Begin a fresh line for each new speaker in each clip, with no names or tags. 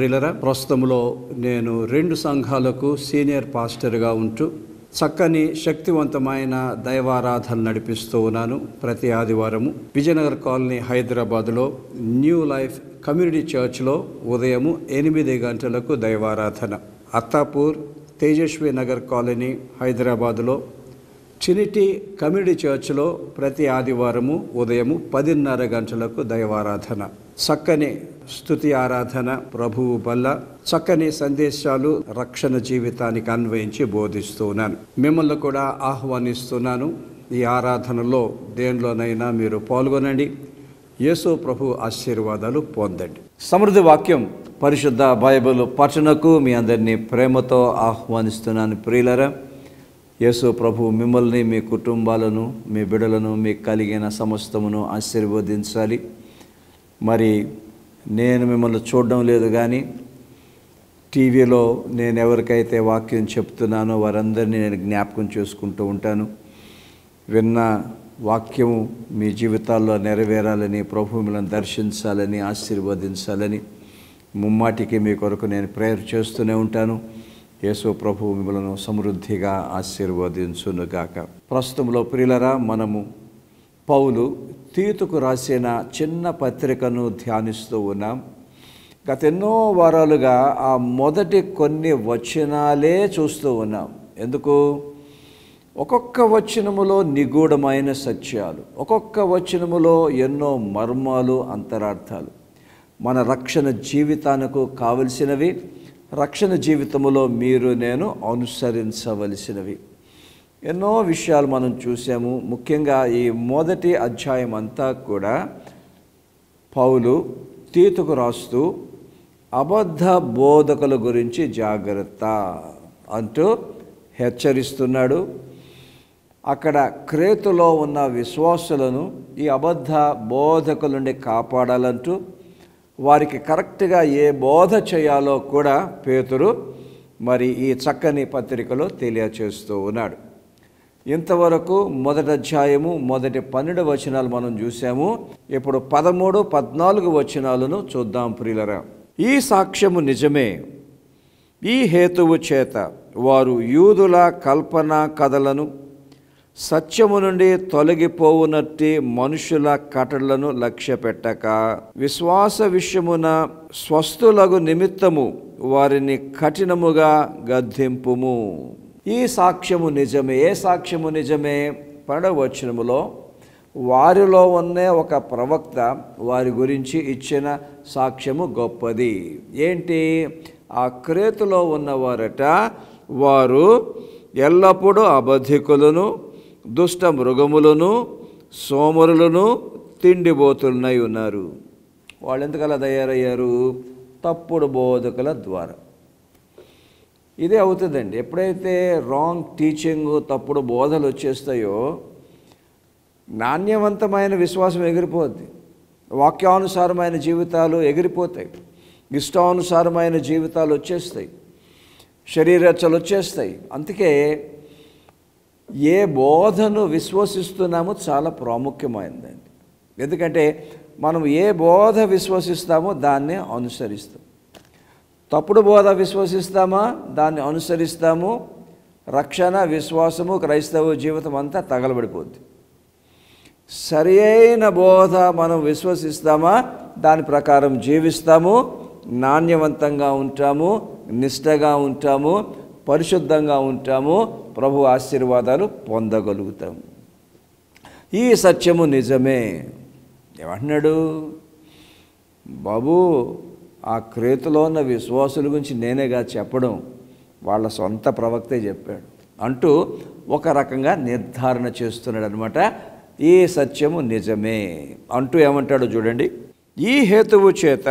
ప్రియులరా, ప్రస్తుతంలో నేను 2 సంఘాలకు సీనియర్ పాస్టర్గా ఉంటూ చక్కని శక్తివంతమైన దైవారాధన నడిపిస్తూ ఉన్నాను. ప్రతి ఆదివారము విజయనగర్ కాలనీ హైదరాబాద్లో న్యూ లైఫ్ కమ్యూనిటీ చర్చ్లో ఉదయము 8 గంటలకు దైవారాధన. అత్తాపూర్ తేజస్వి నగర్ కాలనీ హైదరాబాద్లో ట్రినిటీ కమ్యూనిటీ చర్చ్లో ప్రతి ఆదివారము ఉదయము 10:30 గంటలకు దైవారాధన. చక్కని స్తుతి ఆరాధన, ప్రభువు బల్ల, చక్కని సందేశాలు రక్షణ జీవితానికి అన్వయించి బోధిస్తూ ఉన్నాను. మిమ్మల్ని కూడా ఆహ్వానిస్తున్నాను. ఈ ఆరాధనలో దేనిలోనైనా మీరు పాల్గొనండి. యేసు ప్రభు ఆశీర్వాదాలు పొందండి. సమృద్ధి వాక్యం పరిశుద్ధ బైబిల్ పఠనకు మీ అందరినీ ప్రేమతో ఆహ్వానిస్తున్నాను. ప్రియులరా, యేసు ప్రభు మిమ్మల్ని, మీ కుటుంబాలను, మీ బిడ్డలను, మీకు కలిగిన సమస్తమును ఆశీర్వదించాలి. మరి నేను మిమ్మల్ని చూడడం లేదు, కానీ టీవీలో నేను ఎవరికైతే వాక్యం చెప్తున్నానో వారందరినీ నేను జ్ఞాపకం చేసుకుంటూ ఉంటాను. విన్న వాక్యము మీ జీవితాల్లో నెరవేరాలని, ప్రభు మిమ్మల్ని దర్శించాలని, ఆశీర్వదించాలని ముమ్మాటికి మీ కొరకు నేను ప్రేయర్ చేస్తూనే ఉంటాను. యేసు ప్రభు మిమ్మల్ని సమృద్ధిగా ఆశీర్వదించునుగాక. ప్రస్తుతంలో ప్రియులరా, మనము పౌలు తీతుకు రాసిన చిన్న పత్రికను ధ్యానిస్తూ ఉన్నాం. గత ఎన్నో వారాలుగా ఆ మొదటి కొన్ని వచనాలే చూస్తూ ఉన్నాం. ఎందుకు? ఒక్కొక్క వచనములో నిగూఢమైన సత్యాలు, ఒక్కొక్క వచనములో ఎన్నో మర్మాలు, అంతరార్థాలు, మన రక్షణ జీవితానికి కావలసినవి, రక్షణ జీవితంలో మీరు నేను అనుసరించవలసినవి ఎన్నో విషయాలు మనం చూసాము. ముఖ్యంగా ఈ మొదటి అధ్యాయం అంతా కూడా పౌలు తీతుకు రాస్తూ అబద్ధ బోధకుల గురించి జాగ్రత్త అంటూ హెచ్చరిస్తున్నాడు. అక్కడ క్రేతులో ఉన్న విశ్వాసులను ఈ అబద్ధ బోధకుల నుండి కాపాడాలంటూ వారికి కరెక్ట్గా ఏ బోధ చేయాలో కూడా పేతురు మరి ఈ చక్కని పత్రికలో తెలియచేస్తూ ఉన్నాడు. ఇంతవరకు మొదటి అధ్యాయము మొదటి 12 వచనాలు మనం చూసాము. ఇప్పుడు 13, 14 వచనాలను చూద్దాం. ప్రియులరా, ఈ సాక్ష్యము నిజమే. ఈ హేతువు చేత వారు యూదుల కల్పన కథలను, సత్యము నుండి తొలగిపోవునట్టి మనుషుల కట్టడలను లక్ష్య పెట్టక విశ్వాస విషయమున స్వస్థులగు నిమిత్తము వారిని కఠినముగా గద్దింపుము. ఈ సాక్ష్యము నిజమే. ఏ సాక్ష్యము నిజమే? 12వ వచనములో వారిలో ఉన్న ఒక ప్రవక్త వారి గురించి ఇచ్చిన సాక్ష్యము గొప్పది. ఏంటి? ఆ క్రేతులో ఉన్నవారట, వారు ఎల్లప్పుడూ అబద్ధికులను, దుష్ట మృగములను, సోమరులను, తిండిబోతులనై ఉన్నారు. వాళ్ళు ఎందుకలా తయారయ్యారు? తప్పుడు బోధకుల ద్వారా. ఇదే అవుతుందండి. ఎప్పుడైతే రాంగ్ టీచింగ్, తప్పుడు బోధలు వచ్చేస్తాయో నాణ్యవంతమైన విశ్వాసం ఎగిరిపోద్ది, వాక్యానుసారమైన జీవితాలు ఎగిరిపోతాయి, ఇష్టానుసారమైన జీవితాలు వచ్చేస్తాయి, శరీరచలు వచ్చేస్తాయి. అందుకే ఏ బోధను విశ్వసిస్తున్నామో చాలా ప్రాముఖ్యమైనదండి. ఎందుకంటే మనం ఏ బోధ విశ్వసిస్తామో దాన్నే అనుసరిస్తాం. తప్పుడు బోధ విశ్వసిస్తామా, దాన్ని అనుసరిస్తాము. రక్షణ, విశ్వాసము, క్రైస్తవ జీవితం అంతా తగలబడిపోద్ది. సరి అయిన బోధ మనం విశ్వసిస్తామా, దాని ప్రకారం జీవిస్తాము, నాణ్యవంతంగా ఉంటాము, నిష్టగా ఉంటాము, పరిశుద్ధంగా ఉంటాము, ప్రభు ఆశీర్వాదాలు పొందగలుగుతాము. ఈ సత్యము నిజమే. ఏమంటున్నాడు? బాబు, ఆ క్రేతులో ఉన్న విశ్వాసుల గురించి నేనేగా చెప్పడం, వాళ్ళ సొంత ప్రవక్తే చెప్పాడు అంటూ ఒక రకంగా నిర్ధారణ చేస్తున్నాడు అనమాట. ఈ సత్యము నిజమే అంటూ ఏమంటాడో చూడండి. ఈ హేతువు చేత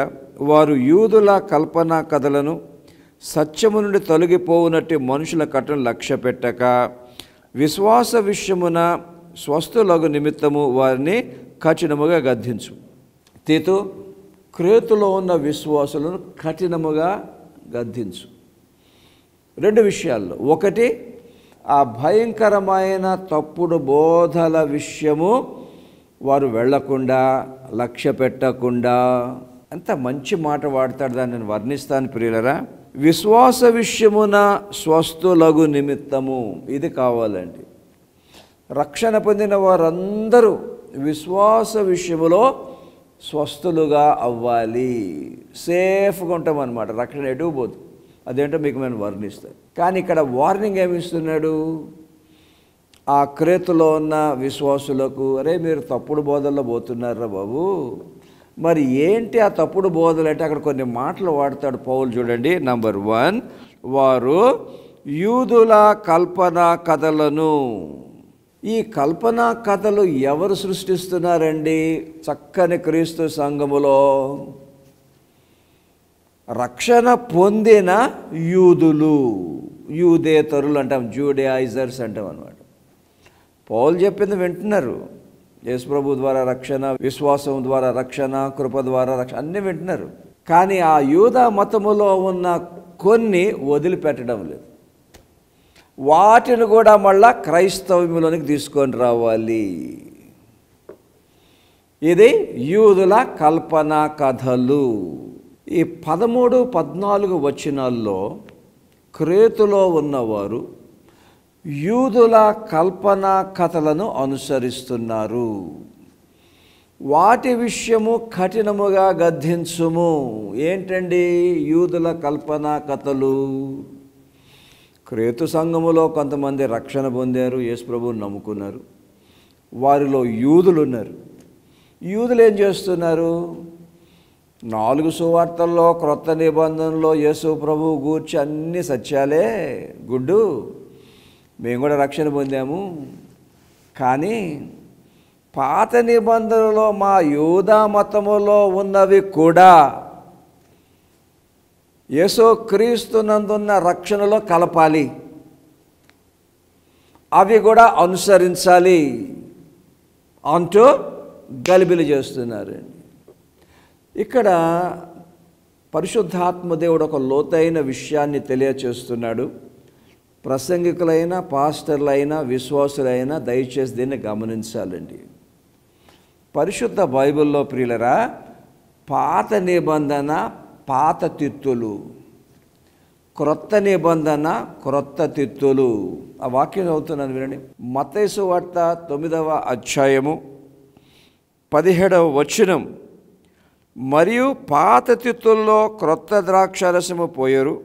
వారు యూదుల కల్పన కథలను, సత్యము నుండి తొలగిపోవునట్టు మనుషుల కట్టను లక్ష్య పెట్టక విశ్వాస విషయమున స్వస్థులగు నిమిత్తము వారిని కఠినముగా గద్దించు. తీతు, క్రేతులో ఉన్న విశ్వాసులను కఠినముగా గద్దించు. 2 విషయాల్లో. ఒకటి, ఆ భయంకరమైన తప్పుడు బోధల విషయము వారు వెళ్లకుండా, లక్ష్య పెట్టకుండా అంత మంచి మాట వాడతాడు, దాన్ని నేను వర్ణిస్తాను ప్రియులరా. విశ్వాస విషయమున స్వస్థులగు నిమిత్తము, ఇది కావాలండి. రక్షణ పొందిన వారందరూ విశ్వాస విషయములో స్వస్థులుగా అవ్వాలి. సేఫ్గా ఉంటాం అన్నమాట, రక్షణ ఎటు పోదు. అదేంటో మీకు నేను వర్ణిస్తాను. కానీ ఇక్కడ వార్నింగ్ ఏమిస్తున్నాడు ఆ క్రేతులో ఉన్న విశ్వాసులకు? అరే మీరు తప్పుడు బోధల్లో పోతున్నారా బాబు. మరి ఏంటి ఆ తప్పుడు బోధలు అంటే అక్కడ కొన్ని మాటలు వాడతాడు పౌలు. చూడండి, నంబర్ 1, వారు యూదుల కల్పనా కథలను. ఈ కల్పనా కథలు ఎవరు సృష్టిస్తున్నారండి? చక్కని క్రీస్తు సంఘములో రక్షణ పొందిన యూదులు, యూదేతరులు అంటాం, జూడైజర్స్ అంటాం అన్నమాట. పౌలు చెప్పింది వింటున్నారు. యేసు ప్రభు ద్వారా రక్షణ, విశ్వాసం ద్వారా రక్షణ, కృప ద్వారా రక్షణ అన్నీ వింటున్నారు. కానీ ఆ యూదా మతములో ఉన్న కొన్ని వదిలిపెట్టడం లేదు. వాటిని కూడా మళ్ళా క్రైస్తవ్యంలోనికి తీసుకొని రావాలి. ఇది యూదుల కల్పనా కథలు. ఈ 13, 14 వచనాల్లో క్రేతులో ఉన్నవారు యూదుల కల్పనా కథలను అనుసరిస్తున్నారు. వాటి విషయము కఠినముగా గద్దించుము. ఏంటండి యూదుల కల్పనా కథలు? క్రేతు సంఘములో కొంతమంది రక్షణ పొందారు, యేసు ప్రభువుని నమ్ముకున్నారు. వారిలో యూదులు ఉన్నారు. యూదులు ఏం చేస్తున్నారు? 4 సువార్తల్లో, క్రొత్త నిబంధనలో యేసు ప్రభువు గూర్చి అన్ని సత్యాలే, గుడ్డు, మేము కూడా రక్షణ పొందాము. కానీ పాత నిబంధనలో మా యూదా మతములో ఉన్నవి కూడా యేసు క్రీస్తునందున్న రక్షణలో కలపాలి, అవి కూడా అనుసరించాలి అంటూ గలిబిలి చేస్తున్నారండి. ఇక్కడ పరిశుద్ధాత్మ దేవుడు ఒక లోతైన విషయాన్ని తెలియచేస్తున్నాడు. ప్రసంగికులైన, పాస్టర్లైన, విశ్వాసులైన దయచేసి దీన్ని గమనించాలండి. పరిశుద్ధ బైబిల్లో ప్రియులరా, పాత నిబంధన పాత తిత్తులు, క్రొత్త నిబంధన క్రొత్త తిత్తులు. ఆ వాక్యం చదువుతున్నాను వినండి. మత్తయి సువార్త 9వ అధ్యాయము 17వ వచనం. మరియు పాత తిత్తుల్లో క్రొత్త ద్రాక్షారసము పోయరు,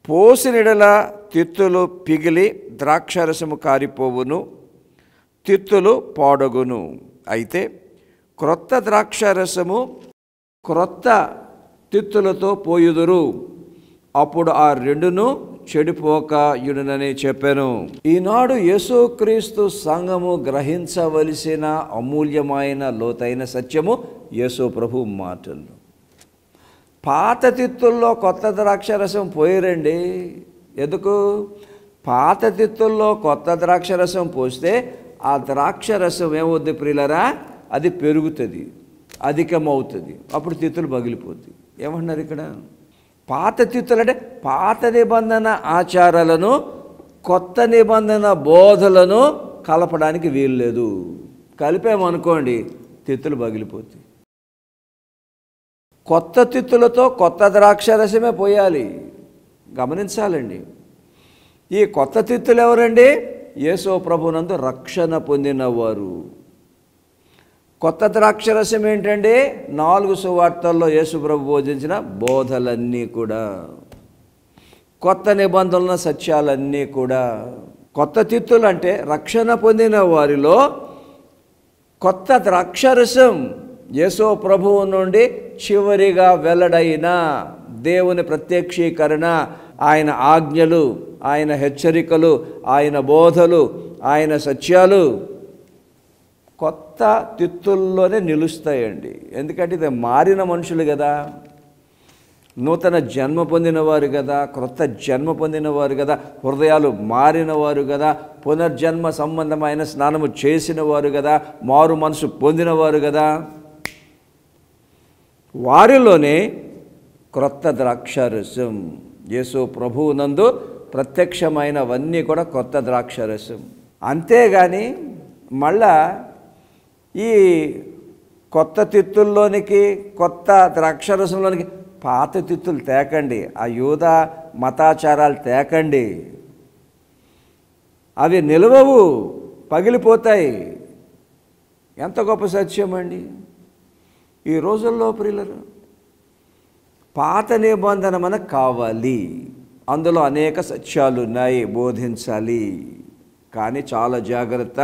పోసినెడల తిత్తులు పిగిలి ద్రాక్షారసము కారిపోవును, తిత్తులు పాడగును. అయితే క్రొత్త ద్రాక్షారసము క్రొత్త తిత్తులతో పోయుదురు, అప్పుడు ఆ రెండును చెడిపోక యుడునని చెప్పాను. ఈనాడు యేసుక్రీస్తు సంఘము గ్రహించవలసిన అమూల్యమైన లోతైన సత్యము యేసు ప్రభు మాటలు. పాత తిత్తుల్లో కొత్త ద్రాక్షరసం పోయిరండి. ఎందుకు? పాత తిత్తుల్లో కొత్త ద్రాక్షరసం పోస్తే ఆ ద్రాక్షరసం ఏమవుద్ది ప్రియులరా? అది పెరుగుతుంది, అధికమవుతుంది, అప్పుడు తిత్తులు పగిలిపోతుంది. ఏమంటున్నారు ఇక్కడ? పాత తిత్తులు అంటే పాత నిబంధన ఆచారాలను కొత్త నిబంధన బోధలను కలపడానికి వీలు లేదు. కలిపామనుకోండి తిత్తులు పగిలిపోతాయి. కొత్త తిత్తులతో కొత్త ద్రాక్షరసమే పోయాలి. గమనించాలండి. ఈ కొత్త తిత్తులు ఎవరండి? యేసు ప్రభునందు రక్షణ పొందినవారు. కొత్త ద్రాక్షరసం ఏంటండి? 4 సువార్తల్లో యేసు ప్రభు బోధించిన బోధలన్నీ కూడా, కొత్త నిబంధనల సత్యాలన్నీ కూడా. కొత్త తిత్తులు అంటే రక్షణ పొందిన వారిలో కొత్త ద్రాక్షరసం, యేసు ప్రభువు నుండి చివరిగా వెల్లడైన దేవుని ప్రత్యక్షీకరణ, ఆయన ఆజ్ఞలు, ఆయన హెచ్చరికలు, ఆయన బోధలు, ఆయన సత్యాలు కొత్త తిత్తుల్లోనే నిలుస్తాయండి. ఎందుకంటే ఇది మారిన మనుషులు కదా, నూతన జన్మ పొందినవారు కదా, క్రొత్త జన్మ పొందినవారు కదా, హృదయాలు మారినవారు కదా, పునర్జన్మ సంబంధమైన స్నానము చేసిన వారు కదా, మారు మనసు పొందినవారు కదా, వారిలోనే క్రొత్త ద్రాక్షారసం, యేసు ప్రభువు నందు ప్రత్యక్షమైనవన్నీ కూడా కొత్త ద్రాక్షారసం. అంతేగాని మళ్ళా ఈ కొత్త తిత్తుల్లోనికి, కొత్త ద్రాక్షరసంలోనికి పాత తిత్తులు తేకండి. ఆ యూద మతాచారాలు తేకండి. అవి నిలవవు, పగిలిపోతాయి. ఎంత గొప్ప సత్యం అండి ఈ రోజుల్లో ప్రియులారా. పాత నిబంధన మనకు కావాలి. అందులో అనేక సత్యాలు ఉన్నాయి, బోధించాలి. కానీ చాలా జాగ్రత్త,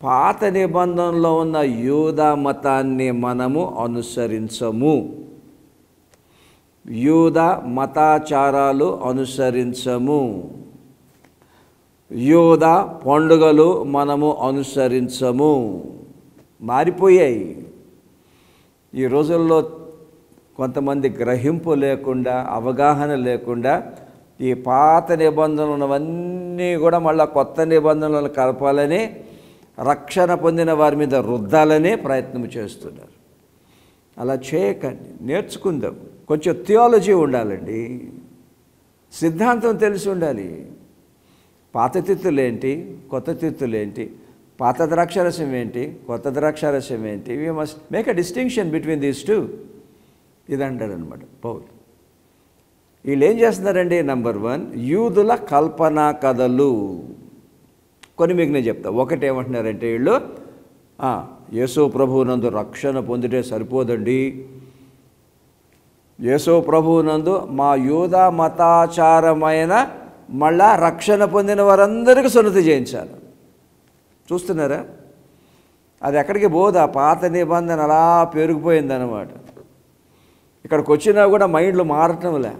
పాత నిబంధనలో ఉన్న యూదా మతాన్ని మనము అనుసరించము. యూదా మతాచారాలు అనుసరించము. యూదా పండుగలు మనము అనుసరించము. మారిపోయాయి. ఈ రోజుల్లో కొంతమంది గ్రహింపు లేకుండా, అవగాహన లేకుండా ఈ పాత నిబంధనలు ఉన్నవన్నీ కూడా మళ్ళీ కొత్త నిబంధనలను కలపాలని, రక్షణ పొందిన వారి మీద రుద్దాలనే ప్రయత్నం చేస్తున్నారు. అలా చేయకండి. నేర్చుకుందాం. కొంచెం థియాలజీ ఉండాలండి, సిద్ధాంతం తెలిసి ఉండాలి. పాత తిత్తులేంటి, కొత్త తిత్తులేంటి, పాత ద్రాక్షరసం ఏంటి, కొత్త ద్రాక్షరసం ఏంటి. We must make a distinction between these two. ఇది అంటారనమాట పౌలు. వీళ్ళు ఏం చేస్తున్నారండి? నంబర్ 1, యూదుల కల్పనా కథలు. కొన్ని మీకు నేను చెప్తా. ఒకటి ఏమంటున్నారంటే వీళ్ళు, యేసు ప్రభువునందు రక్షణ పొందితే సరిపోదండి, యేసు ప్రభువునందు మా యూదా మతాచారమైన మళ్ళా రక్షణ పొందిన వారందరికీ సున్నతి చేయించాలి. చూస్తున్నారా? అది ఎక్కడికి పోదా? పాత నిబంధన అలా పెరిగిపోయిందన్నమాట. ఇక్కడికి వచ్చినా కూడా మైండ్లు మారటంలే,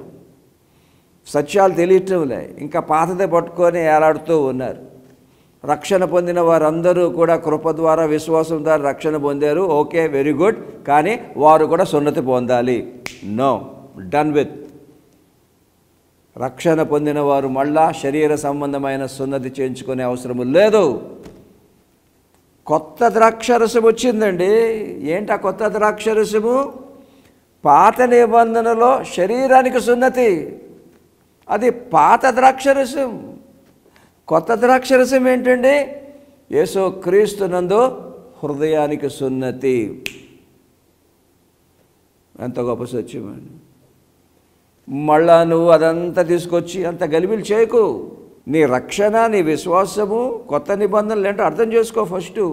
సత్యాలు తెలియటంలే, ఇంకా పాతదే పట్టుకొని ఏలాడుతూ ఉన్నారు. రక్షణ పొందిన వారందరూ కూడా కృప ద్వారా, విశ్వాసం ద్వారా రక్షణ పొందారు. Okay, very good. కానీ వారు కూడా సున్నతి పొందాలి. No, done with. రక్షణ పొందిన వారు మళ్ళా శరీర సంబంధమైన సున్నతి చేయించుకునే అవసరం లేదు. కొత్త ద్రాక్షరసం వచ్చిందండి. ఏంటి ఆ కొత్త ద్రాక్షరసము? పాత నిబంధనలో శరీరానికి సున్నతి, అది పాత ద్రాక్షరసం. కొత్త ద్రాక్షరసం ఏంటండి? యేసు క్రీస్తునందు హృదయానికి సున్నతి. ఎంత గొప్ప సత్యమండి. మళ్ళా నువ్వు అదంతా తీసుకొచ్చి అంత గలిబిలి చేయకు. నీ రక్షణ, నీ విశ్వాసము, కొత్త నిబంధనలు ఏంటో అర్థం చేసుకో. ఫస్టు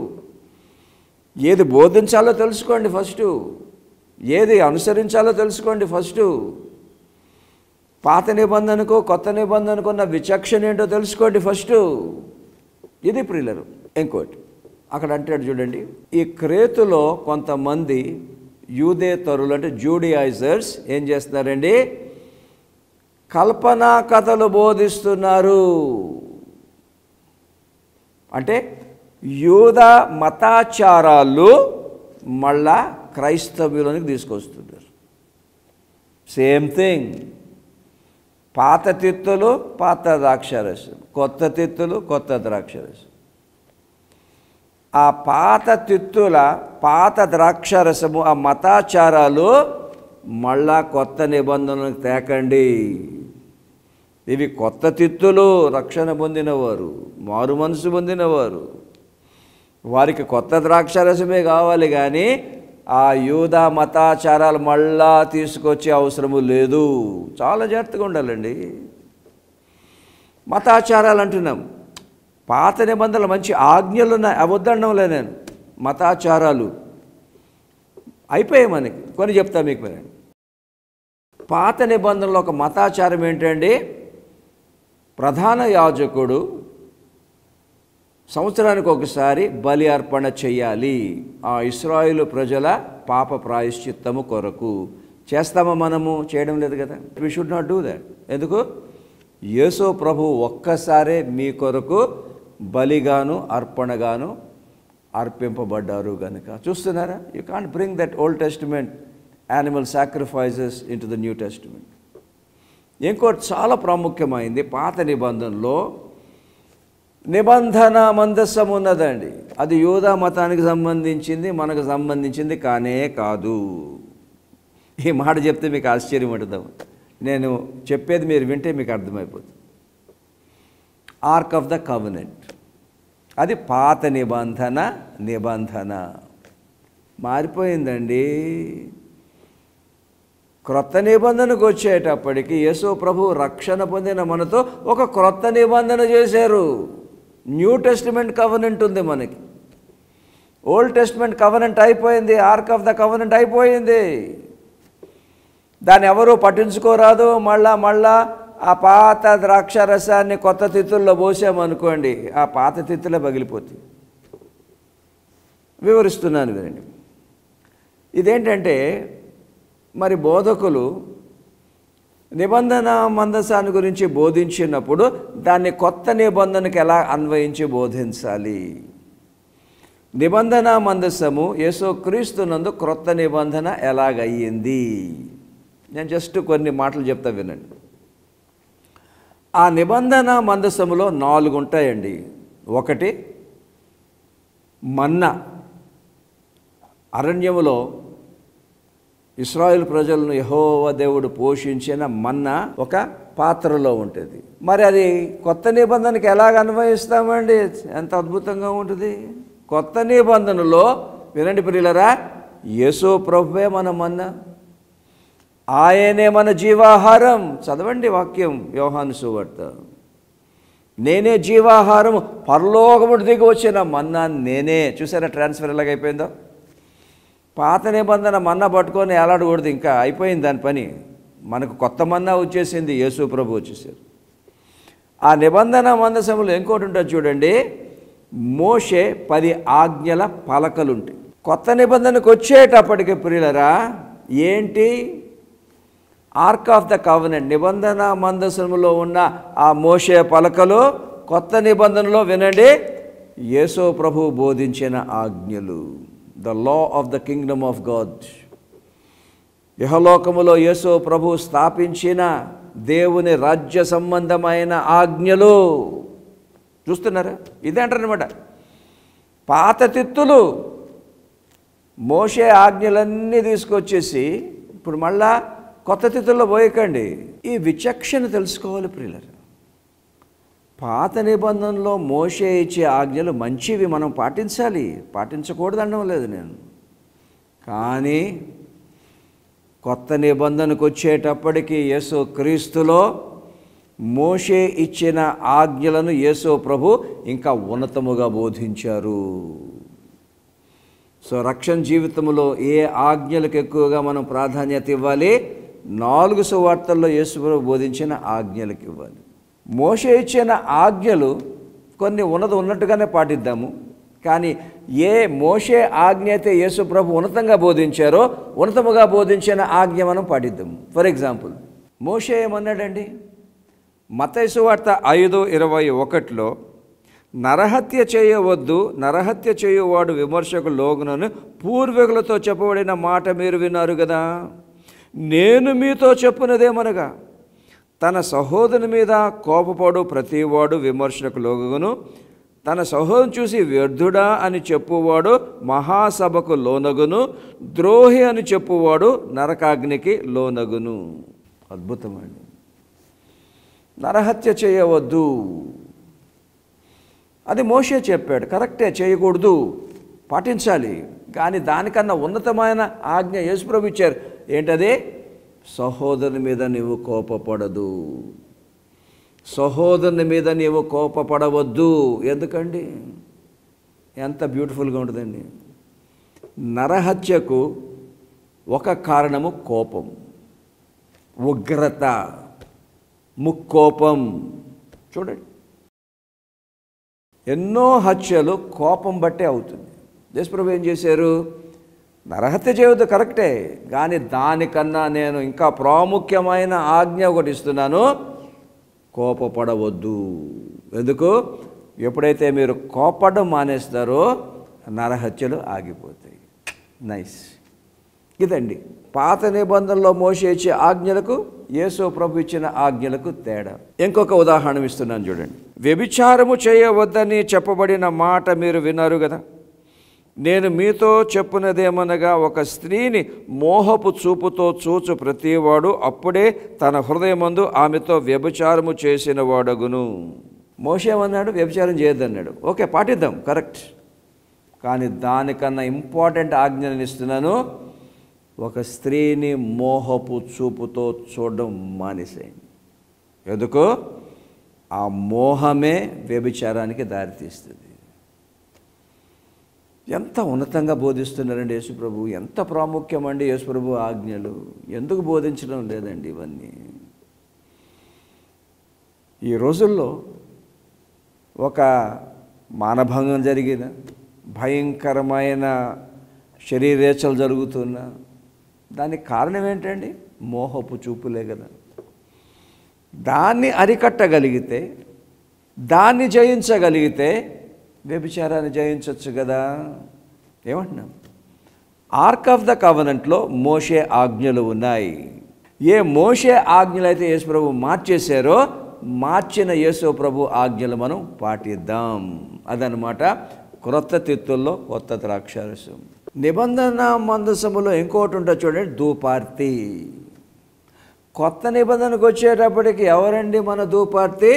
ఏది బోధించాలో తెలుసుకోండి. ఫస్టు ఏది అనుసరించాలో తెలుసుకోండి. ఫస్టు పాత నిబంధనకు కొత్త నిబంధనకు ఉన్న విచక్షణ ఏంటో తెలుసుకోండి ఫస్టు. ఇది ప్రియులరు. ఇంకోటి అక్కడ అంటాడు చూడండి, ఈ క్రేతులో కొంతమంది యూదేతరులు అంటే జూడియైజర్స్ ఏం చేస్తున్నారండి? కల్పనా కథలు బోధిస్తున్నారు. అంటే యూదా మతాచారాలు మళ్ళా క్రైస్తవ్యులకు తీసుకొస్తున్నారు. Same thing. పాత తిత్తులు పాత ద్రాక్షరసం, కొత్త తిత్తులు కొత్త ద్రాక్షరసం. ఆ పాత తిత్తుల పాత ద్రాక్షరసము, ఆ మతాచారాలు మళ్ళా కొత్త నిబంధనలకు తేకండి. ఇవి కొత్త తిత్తులు, రక్షణ పొందినవారు, మారు మనసు పొందినవారు, వారికి కొత్త ద్రాక్షరసమే కావాలి. కానీ ఆ యూదా మతాచారాలు మళ్ళా తీసుకొచ్చే అవసరము లేదు. చాలా జాగ్రత్తగా ఉండాలండి. మతాచారాలు అంటున్నాం, పాత నిబంధనలు మంచి ఆజ్ఞలు ఉన్నాయి, అవి వద్దనడంలే నేను. మతాచారాలు అయిపోయాయి మనకి. కొన్ని చెప్తా మీకు. వినండి. పాత నిబంధనలో ఒక మతాచారం ఏంటండి? ప్రధాన యాజకుడు సంవత్సరానికి ఒకసారి బలి అర్పణ చెయ్యాలి, ఆ ఇశ్రాయేలు ప్రజల పాప ప్రాయశ్చిత్తము కొరకు. చేస్తామా మనము? చేయడం లేదు కదా. We should not do that. ఎందుకు? యేసు ప్రభు ఒక్కసారే మీ కొరకు బలిగాను అర్పణగాను అర్పింపబడ్డారు కనుక. చూస్తున్నారా? You can't bring that old testament animal sacrifices in to the new testament. ఇంకోటి చాలా ప్రాముఖ్యమైంది, పాత నిబంధనలో నిబంధన మందస్సం ఉన్నదండి. అది యూదా మతానికి సంబంధించింది, మనకు సంబంధించింది కానే కాదు. ఈ మాట చెప్తే మీకు ఆశ్చర్యం పడుతుంది. నేను చెప్పేది మీరు వింటే మీకు అర్థమైపోతుంది. ఆర్క్ ఆఫ్ ద కవెనెంట్, అది పాత నిబంధన. మారిపోయిందండి. క్రొత్త నిబంధనకు వచ్చేటప్పటికి యేసు ప్రభు రక్షణ పొందిన మనతో ఒక క్రొత్త నిబంధన చేశారు. న్యూ టెస్టిమెంట్ కవెనెంట్ ఉంది మనకి. ఓల్డ్ టెస్టిమెంట్ కవెనెంట్ అయిపోయింది, ఆర్క్ ఆఫ్ ద కవెనెంట్ అయిపోయింది. దాన్ని ఎవరూ పట్టించుకోరాదు. మళ్ళా ఆ పాత ద్రాక్షారసాన్ని కొత్త తిత్తుల్లో పోసామనుకోండి, ఆ పాత తిత్తులే పగిలిపోతాయి. వివరిస్తున్నాను వినండి. ఇదేంటంటే మరి బోధకులు నిబంధన మందసాన్ని గురించి బోధించినప్పుడు దాన్ని కొత్త నిబంధనకు ఎలా అన్వయించి బోధించాలి. నిబంధన మందసము యేసుక్రీస్తునందు క్రొత్త నిబంధన ఎలాగయ్యింది. నేను జస్ట్ కొన్ని మాటలు చెప్తా వినండి. ఆ నిబంధన మందసములో 4 ఉంటాయండి. ఒకటి మన్నా. అరణ్యములో ఇశ్రాయేలు ప్రజలను యెహోవా దేవుడు పోషించిన మన్నా ఒక పాత్రలో ఉంటుంది. మరి అది కొత్త నిబంధనకి ఎలాగ అన్వయిస్తామండి? ఎంత అద్భుతంగా ఉంటుంది. కొత్త నిబంధనలో వినండి ప్రియులరా, యేసు ప్రభువే మన మన్నా, ఆయనే మన జీవాహారం. చదవండి వాక్యం, యోహాను సువార్త. నేనే జీవాహారము, పరలోకముడి దిగి వచ్చిన మన్నా నేనే. చూసారా ట్రాన్స్ఫర్ ఎలాగైపోయిందో? పాత నిబంధన మన్నా పట్టుకొని ఎలాడకూడదు, ఇంకా అయిపోయింది దాని పని. మనకు కొత్త మన్నా వచ్చేసింది, యేసు ప్రభు వచ్చేసారు. ఆ నిబంధన మందసములో ఇంకోటి ఉంటుంది చూడండి, మోషే 10 ఆజ్ఞల పలకలుంటాయి. కొత్త నిబంధనకు వచ్చేటప్పటికి ప్రియులరా ఏంటి? Arc of the covenant. నిబంధన మందసములో ఉన్న ఆ మోషే పలకలు కొత్త నిబంధనలో వినండి, యేసు ప్రభు బోధించిన ఆజ్ఞలు. The law of the kingdom of God. యెహోలోకములో యేసు ప్రభు స్థాపించిన దేవుని రాజ్య సంబంధమైన ఆజ్ఞలు. చూస్తున్నారా? ఇదే అంటారనమాట. పాత తిత్తులు మోషే ఆజ్ఞలన్నీ తీసుకొచ్చేసి ఇప్పుడు మళ్ళా కొత్త తిత్తుల్లో పోయకండి. ఈ విచక్షణ తెలుసుకోవాలి ప్రియులారా. పాత నిబంధనలో మోషే ఇచ్చే ఆజ్ఞలు మంచివి, మనం పాటించాలి, పాటించకూడదు అనడం లేదు నేను. కానీ కొత్త నిబంధనకు వచ్చేటప్పటికి యేసు క్రీస్తులో మోషే ఇచ్చిన ఆజ్ఞలను యేసు ప్రభు ఇంకా ఉన్నతముగా బోధించారు. సో రక్షణ జీవితంలో ఏ ఆజ్ఞలకు ఎక్కువగా మనం ప్రాధాన్యత ఇవ్వాలి? 4 సువార్తల్లో యేసు ప్రభు బోధించిన ఆజ్ఞలకు ఇవ్వాలి. మోషే ఇచ్చిన ఆజ్ఞలు కొన్ని ఉన్నట్టుగానే పాటిద్దాము. కానీ ఏ మోషే ఆజ్ఞ అయితే యేసు ప్రభు ఉన్నతంగా బోధించారో ఉన్నతముగా బోధించిన ఆజ్ఞ మనం పాటిద్దాము. ఫర్ ఎగ్జాంపుల్ మోషే ఏమన్నాడండి? మత్తయి సువార్త 5:21లో నరహత్య చేయవద్దు, నరహత్య చేయువాడు విమర్శకు లోగునని పూర్వీకులతో చెప్పబడిన మాట మీరు విన్నారు కదా. నేను మీతో చెప్పునదేమనగా తన సహోదరుని మీద కోపపడు ప్రతివాడు విమర్శకు లోగును, తన సహోదరుని చూసి వ్యర్థుడా అని చెప్పువాడు మహాసభకు లోనగును, ద్రోహి అని చెప్పువాడు నరకాగ్నికి లోనగును. అద్భుతమండి. నరహత్య చేయవద్దు అది మోషే చెప్పాడు, కరెక్టే, చేయకూడదు, పాటించాలి. కానీ దానికన్నా ఉన్నతమైన ఆజ్ఞ యేసుప్రభు ఇచ్చారు. ఏంటది? సహోదరుని మీద నీవు కోపపడదు, సహోదరుని మీద నీవు కోపపడవద్దు. ఎందుకండి? ఎంత బ్యూటిఫుల్గా ఉంటుందండి. నరహత్యకు ఒక కారణము కోపం, ఉగ్రత, ముక్కోపం. చూడండి, ఎన్నో హత్యలు కోపం బట్టే అవుతుంది. యేసుప్రభు ఏం చేశారు? నరహత్య చేయవద్దు, కరెక్టే, కానీ దానికన్నా నేను ఇంకా ప్రాముఖ్యమైన ఆజ్ఞ ఒకటి ఇస్తున్నాను, కోపపడవద్దు. ఎందుకు? ఎప్పుడైతే మీరు కోపడం మానేస్తారో నరహత్యలు ఆగిపోతాయి. నైస్. ఇదండి పాత నిబంధనలో మోషే ఇచ్చే ఆజ్ఞలకు యేసు ప్రభు ఇచ్చిన ఆజ్ఞలకు తేడా. ఇంకొక ఉదాహరణ ఇస్తున్నాను చూడండి. వ్యభిచారము చేయవద్దని చెప్పబడిన మాట మీరు విన్నారు కదా. నేను మీతో చెప్పునదేమనగా ఒక స్త్రీని మోహపు చూపుతో చూచు ప్రతివాడు అప్పుడే తన హృదయమందు ఆమెతో వ్యభిచారము చేసిన వాడగును. మోషే ఏమన్నాడు? వ్యభిచారం చేయొద్దన్నాడు. ఓకే, పాటిద్దాం, కరెక్ట్. కానీ దానికన్నా ఇంపార్టెంట్ ఆజ్ఞను ఇస్తున్నాను, ఒక స్త్రీని మోహపు చూపుతో చూడడం మానేసేయండి. ఎందుకు? ఆ మోహమే వ్యభిచారానికి దారితీస్తుంది. ఎంత ఉన్నతంగా బోధిస్తున్నారండి యేసుప్రభు, ఎంత ప్రాముఖ్యమండి యేసుప్రభు ఆజ్ఞలు. ఎందుకు బోధించడం లేదండి ఇవన్నీ? ఈ రోజుల్లో ఒక మానభంగం జరిగిన, భయంకరమైన శరీరేచ్ఛలు జరుగుతున్నా దానికి కారణం ఏంటండి? మోహపు చూపులే కదా. దాన్ని అరికట్టగలిగితే, దాన్ని జయించగలిగితే వ్యభిచారాన్ని జయించవచ్చు కదా. ఏమంటున్నాం? ఆర్క్ ఆఫ్ ద కవెనెంట్లో మోషే ఆజ్ఞలు ఉన్నాయి. ఏ మోషే ఆజ్ఞలు అయితే యేసుప్రభు మార్చేశారో, మార్చిన యేసుప్రభు ఆజ్ఞలు మనం పాటిద్దాం. అదనమాట క్రొత్త తిత్తుల్లో కొత్త ద్రాక్షారసం. నిబంధన మందసములో ఇంకోటి ఉంటుంది చూడండి, ధూపార్తి. కొత్త నిబంధనకు వచ్చేటప్పటికి ఎవరండి మన ధూపార్తి?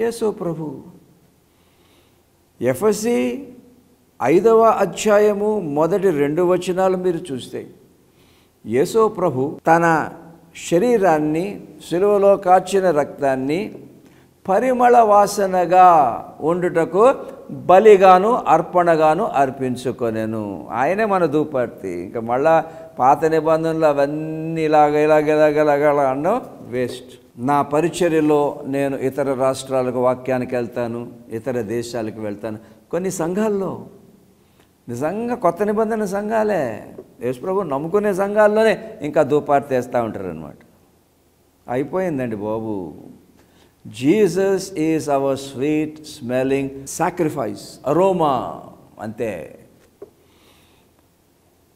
యేసుప్రభు. ఎఫెసీ 5వ అధ్యాయము మొదటి 2 వచనాలు మీరు చూస్తే, యేసుప్రభు తన శరీరాన్ని, శిలువలో కాచిన రక్తాన్ని పరిమళ వాసనగా ఉండుటకు బలిగాను అర్పణగాను అర్పించుకొనెను. ఆయనే మన ధూపార్తి. ఇంకా మళ్ళా పాత నిబంధనలు అవన్నీ ఇలాగ అనడం వేస్ట్. నా పరిచర్యలో నేను ఇతర రాష్ట్రాలకు వాక్యానికి వెళ్తాను, ఇతర దేశాలకు వెళ్తాను. కొన్ని సంఘాల్లో నిజంగా కొత్త నిబంధన సంఘాలే, యేసుప్రభు నమ్ముకునే సంఘాల్లోనే ఇంకా ధూపార్తి వేస్తూ ఉంటారనమాట. అయిపోయిందండి బాబు. Jesus is our sweet smelling sacrifice, aroma, అంతే.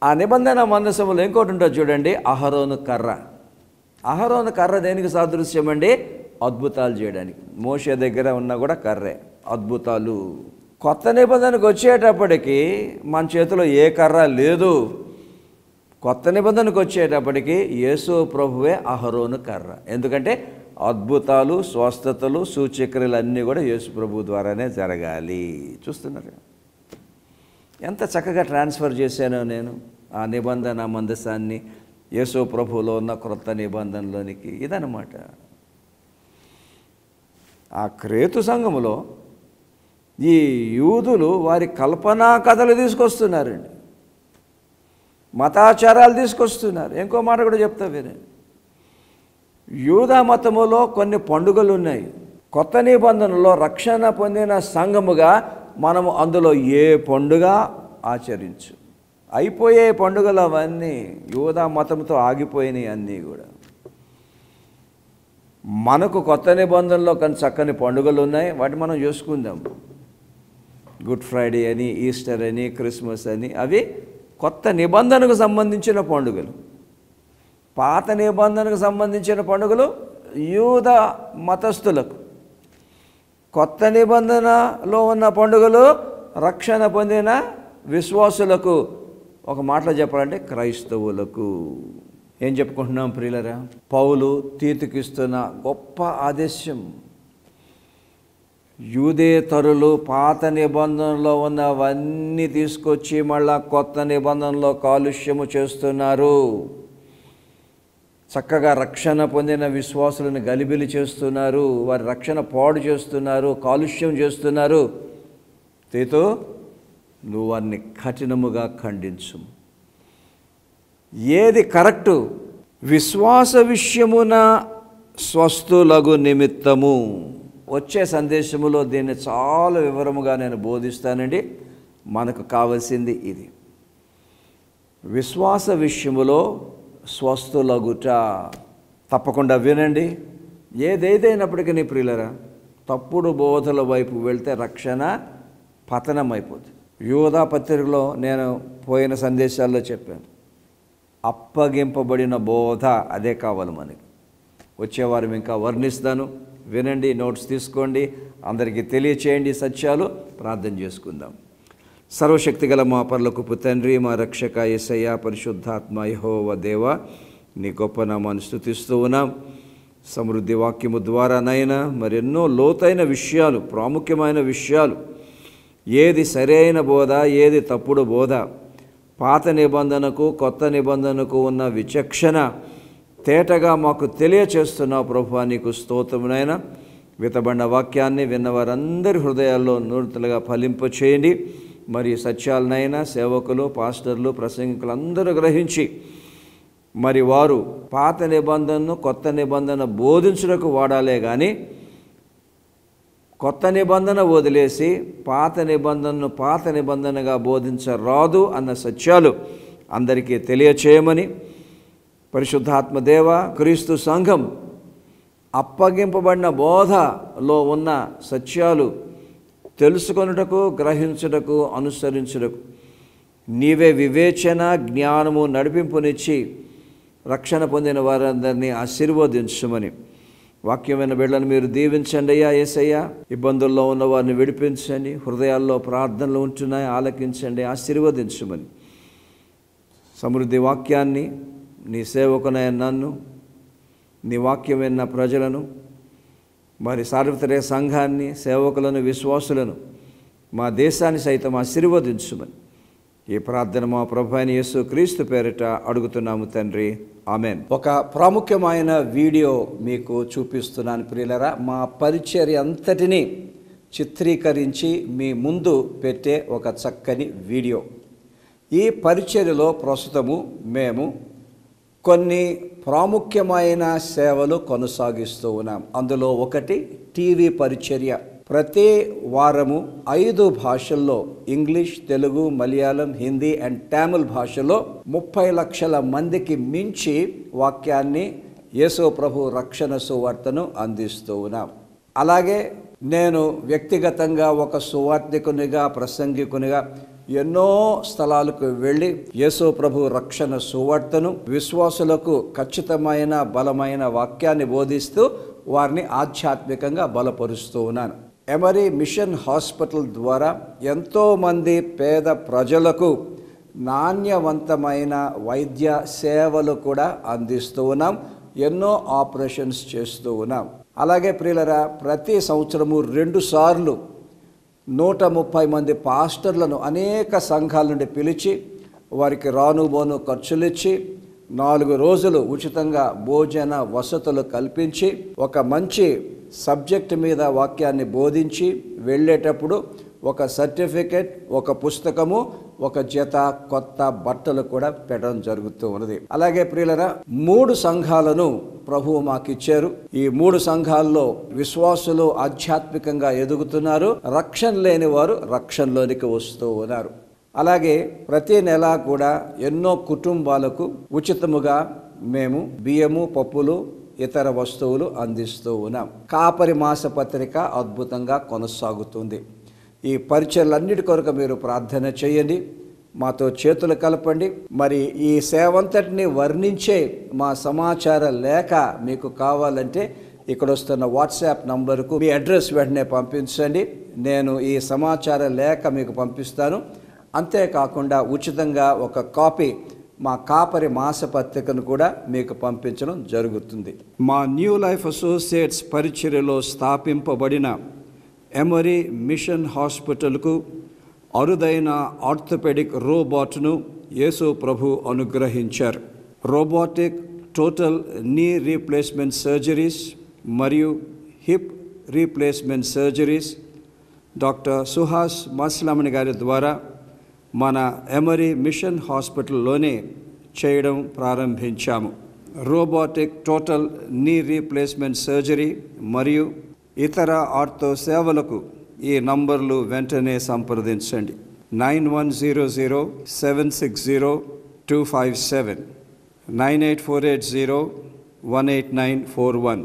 ఆ నిబంధన మందసములో ఇంకోటి ఉంటుంది చూడండి, అహరోను కర్ర. అహరోను కర్ర దేనికి సాదృశ్యం అండి? అద్భుతాలు చేయడానికి. మోషే దగ్గర ఉన్న కూడా కర్రే, అద్భుతాలు. కొత్త నిబంధనకు వచ్చేటప్పటికి మన చేతిలో ఏ కర్ర లేదు. కొత్త నిబంధనకు వచ్చేటప్పటికి యేసు ప్రభువే అహరోను కర్ర. ఎందుకంటే అద్భుతాలు, స్వస్థతలు, సూచక్రియలు అన్నీ కూడా యేసు ప్రభు ద్వారానే జరగాలి. చూస్తున్నారు ఎంత చక్కగా ట్రాన్స్ఫర్ చేశానో నేను ఆ నిబంధన మందసాన్ని యేసు ప్రభులో ఉన్న క్రొత్త నిబంధనలోనికి. ఇదన్నమాట. ఆ క్రేతు సంఘములో ఈ యూదులు వారి కల్పనా కథలు తీసుకొస్తున్నారండి, మతాచారాలు తీసుకొస్తున్నారు. ఇంకో మాట కూడా చెప్తా వేరే, యూదా మతములో కొన్ని పండుగలు ఉన్నాయి. కొత్త నిబంధనలో రక్షణ పొందిన సంఘముగా మనము అందులో ఏ పండుగ ఆచరించు. అయిపోయే పండుగలు అవన్నీ యూదా మతంతో ఆగిపోయినాయి అన్నీ కూడా. మనకు కొత్త నిబంధనలో కొన్ని చక్కని పండుగలు ఉన్నాయి, వాటి మనం చేసుకుందాం. గుడ్ ఫ్రైడే అని, ఈస్టర్ అని, క్రిస్మస్ అని, అవి కొత్త నిబంధనకు సంబంధించిన పండుగలు. పాత నిబంధనకు సంబంధించిన పండుగలు యూద మతస్థులకు. కొత్త నిబంధనలో ఉన్న పండుగలు రక్షణ పొందిన విశ్వాసులకు. ఒక మాటలో చెప్పాలంటే క్రైస్తవులకు. ఏం చెప్పుకుంటున్నాం ప్రియులరా? పౌలు తీతుకిస్తున్న గొప్ప ఆదేశం. యూదేతరులు పాత నిబంధనలో ఉన్నవన్నీ తీసుకొచ్చి మళ్ళా కొత్త నిబంధనలో కాలుష్యము చేస్తున్నారు. చక్కగా రక్షణ పొందిన విశ్వాసులను గలిబిలి చేస్తున్నారు, వారి రక్షణ పాడు చేస్తున్నారు, కాలుష్యం చేస్తున్నారు. తీతు, నువ్వు వారిని కఠినముగా ఖండించు. ఏది కరెక్టు? విశ్వాస విషయమున స్వస్థులగు నిమిత్తము. వచ్చే సందేశములో దీన్ని చాలా వివరముగా నేను బోధిస్తానండి. మనకు కావలసింది ఇది, విశ్వాస విషయములో స్వస్థులగుట. తప్పకుండా వినండి. ఏదైతేనప్పటికీ నీ ప్రియులరా, తప్పుడు బోధల వైపు వెళ్తే రక్షణ పతనం అయిపోతుంది. యూదా పత్రికలో నేను పోయిన సందేశాల్లో చెప్పాను, అప్పగింపబడిన బోధ అదే కావాలి మనకి. వచ్చేవారం ఇంకా వర్ణిస్తాను, వినండి, నోట్స్ తీసుకోండి, అందరికీ తెలియచేయండి సత్యాలు. ప్రార్థన చేసుకుందాం. సర్వశక్తిగల మా పరలోకపు తండ్రి, మా రక్షక యేసయ్య, పరిశుద్ధాత్మ యెహోవా దేవా, నీ గొప్ప నామాన్ని స్తుతిస్తూ ఉన్నాం. సమృద్ధి వాక్యము ద్వారా నైనా మరెన్నో లోతైన విషయాలు, ప్రాముఖ్యమైన విషయాలు ఏది సరైన బోధ, ఏది తప్పుడు బోధ, పాత నిబంధనకు కొత్త నిబంధనకు ఉన్న విచక్షణ తేటగా మాకు తెలియచేస్తున్నావు ప్రభువా. నీకు స్తోత్రమునైనా. విత్తబడిన వాక్యాన్ని విన్నవారందరి హృదయాల్లో నూతనగా ఫలింపచేయండి. మరి సత్యాలనైనా సేవకులు, పాస్టర్లు, ప్రసంగికులు అందరూ గ్రహించి మరి వారు పాత నిబంధనను కొత్త నిబంధన బోధించుటకు వాడాలే కానీ కొత్త నిబంధన వదిలేసి పాత నిబంధనను పాత నిబంధనగా బోధించరాదు అన్న సత్యాలు అందరికీ తెలియచేయమని పరిశుద్ధాత్మ దేవ, క్రీస్తు సంఘం అప్పగింపబడిన బోధలో ఉన్న సత్యాలు తెలుసుకొనుటకు, గ్రహించుటకు, అనుసరించుటకు నీవే వివేచన, జ్ఞానము, నడిపింపునిచ్చి రక్షణ పొందిన వారందరినీ ఆశీర్వదించమని వాక్యమైన బిడ్డలను మీరు దీవించండి అయ్యా. యేసయ్యా, ఇబ్బందుల్లో ఉన్న వారిని విడిపించండి. హృదయాల్లో ప్రార్థనలు ఉంటున్నాయి, ఆలకించండి, ఆశీర్వదించమని సమృద్ధి వాక్యాన్ని నీ సేవకునైన నన్ను, నీ వాక్యం విన్న ప్రజలను, మరి సార్వత్రిక సంఘాన్ని, సేవకులను, విశ్వాసులను, మా దేశాన్ని సైతం ఆశీర్వదించమని ఈ ప్రార్థన మా ప్రభు అయిన యేసు క్రీస్తు పేరిట అడుగుతున్నాము తండ్రి, ఆమెన్. ఒక ప్రాముఖ్యమైన వీడియో మీకు చూపిస్తున్నాను ప్రియులరా. మా పరిచర్య అంతటినీ చిత్రీకరించి మీ ముందు పెట్టే ఒక చక్కని వీడియో. ఈ పరిచర్యలో ప్రస్తుతము మేము కొన్ని ప్రాముఖ్యమైన సేవలు కొనసాగిస్తూ ఉన్నాం. అందులో ఒకటి టీవీ పరిచర్య. ప్రతి వారము 5 భాషల్లో, ఇంగ్లీష్, తెలుగు, మలయాళం, హిందీ అండ్ తమిళ్ భాషలో 30 లక్షల మందికి మించి వాక్యాన్ని, యేసు ప్రభు రక్షణ సువార్తను అందిస్తూ ఉన్నాం. అలాగే నేను వ్యక్తిగతంగా ఒక సువార్తికునిగా, ప్రసంగికునిగా ఎన్నో స్థలాలకు వెళ్ళి యేసు ప్రభు రక్షణ సువార్తను విశ్వాసులకు ఖచ్చితమైన బలమైన వాక్యాన్ని బోధిస్తూ వారిని ఆధ్యాత్మికంగా బలపరుస్తూ ఉన్నాను. ఎమరీ మిషన్ హాస్పిటల్ ద్వారా ఎంతోమంది పేద ప్రజలకు నాణ్యవంతమైన వైద్య సేవలు కూడా అందిస్తూ ఉన్నాం. ఎన్నో ఆపరేషన్స్ చేస్తూ ఉన్నాం. అలాగే ప్రియులరా, ప్రతి సంవత్సరము 2 సార్లు 130 మంది పాస్టర్లను అనేక సంఘాల నుండి పిలిచి వారికి రానుబోను ఖర్చులు ఇచ్చి 4 రోజులు ఉచితంగా భోజన వసతులు కల్పించి ఒక మంచి సబ్జెక్ట్ మీద వాక్యాన్ని బోధించి వెళ్ళేటప్పుడు ఒక సర్టిఫికెట్, ఒక పుస్తకము, ఒక జత కొత్త బట్టలు కూడా పెట్టడం జరుగుతూ ఉన్నది. అలాగే ప్రియులరా, 3 సంఘాలను ప్రభువు మాకు ఇచ్చారు. ఈ 3 సంఘాల్లో విశ్వాసులు ఆధ్యాత్మికంగా ఎదుగుతున్నారు. రక్షణ లేని వారు రక్షణలోనికి వస్తూ ఉన్నారు. అలాగే ప్రతి నెల కూడా ఎన్నో కుటుంబాలకు ఉచితముగా మేము బియ్యము, పప్పులు, ఇతర వస్తువులు అందిస్తూ ఉన్నాం. కాపరి మాసపత్రిక అద్భుతంగా కొనసాగుతుంది. ఈ పరిచయలన్నిటి కొరకు మీరు ప్రార్థన చేయండి, మాతో చేతులు కలపండి. మరి ఈ సేవంతటిని వర్ణించే మా సమాచార లేఖ మీకు కావాలంటే ఇక్కడ వస్తున్న వాట్సాప్ నంబర్కు మీ అడ్రస్ వెంటనే పంపించండి. నేను ఈ సమాచార లేఖ మీకు పంపిస్తాను. అంతేకాకుండా ఉచితంగా ఒక కాపీ మా కాపరి మాసపత్రికను కూడా మీకు పంపించడం జరుగుతుంది. మా న్యూ లైఫ్ అసోసియేట్స్ పరిచర్యలో స్థాపింపబడిన ఎమరీ మిషన్ హాస్పిటల్కు అరుదైన ఆర్థోపెడిక్ రోబోట్ను యేసు ప్రభు అనుగ్రహించారు. Robotic total knee replacement surgeries మరియు hip replacement surgeries doctor Suhas Maslamani గారి ద్వారా మన ఎమరీ మిషన్ హాస్పిటల్లోనే చేయడం ప్రారంభించాము. Robotic total knee replacement surgery మరియు ఇతర ఆర్థో సేవలకు ఈ నంబర్లు వెంటనే సంప్రదించండి. 9100760257, 98480189441.